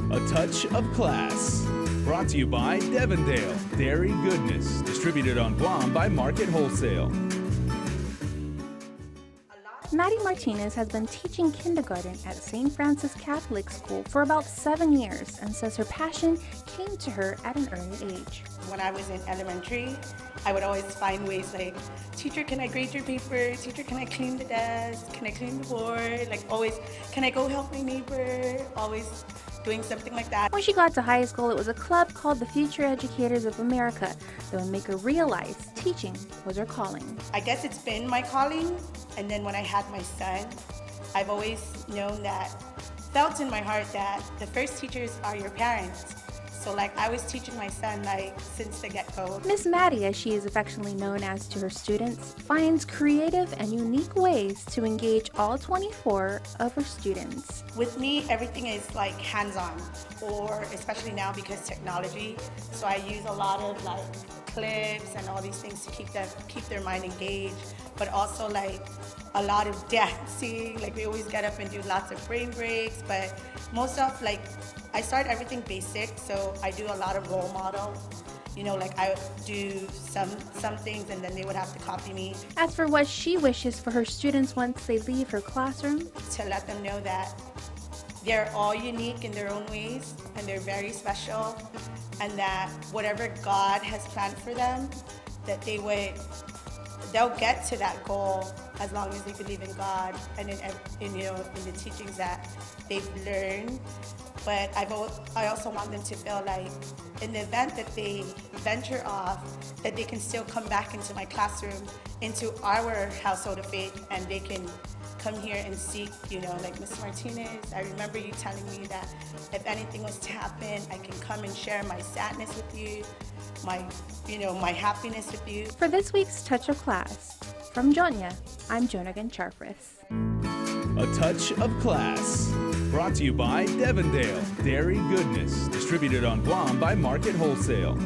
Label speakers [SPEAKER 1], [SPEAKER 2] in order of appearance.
[SPEAKER 1] A touch of class. Brought to you by Devondale Dairy Goodness. Distributed on Guam by Market Wholesale.
[SPEAKER 2] Maddie Martinez has been teaching kindergarten at St. Francis Catholic School for about 7 years and says her passion came to her at an early age.
[SPEAKER 3] When I was in elementary, I would always find ways like, teacher, can I grade your paper? Teacher, can I clean the desk? Can I clean the board? Like always, can I go help my neighbor? Always doing something like that.
[SPEAKER 2] When she got to high school, it was a club called the Future Educators of America that would make her realize teaching was her calling.
[SPEAKER 3] I guess it's been my calling, and then when I had my son, I've always known that, felt in my heart that the first teachers are your parents. So like I was teaching my son like since the get-go.
[SPEAKER 2] Miss Maddie, as she is affectionately known as to her students, finds creative and unique ways to engage all 24 of her students.
[SPEAKER 3] With me, everything is like hands-on, or especially now because technology. So I use a lot of like clips and all these things to keep their mind engaged, but also like a lot of dancing. Like we always get up and do lots of brain breaks, but most of like I start everything basic, so I do a lot of role model. You know, like I do some things and then they would have to copy me.
[SPEAKER 2] As for what she wishes for her students once they leave her classroom,
[SPEAKER 3] to let them know that they're all unique in their own ways and they're very special, and that whatever God has planned for them, that they'll get to that goal as long as they believe in God and in the teachings that they've learned. But I also want them to feel like in the event that they venture off, that they can still come back into my classroom, into our household of faith, and they can come here and seek, like Miss Martinez, I remember you telling me that if anything was to happen, I can come and share my sadness with you, my happiness with you.
[SPEAKER 2] For this week's Touch of Class, from Jonya, I'm Jonagan Charfris.
[SPEAKER 1] A touch of class. Brought to you by Devondale Dairy Goodness. Distributed on Guam by Market Wholesale.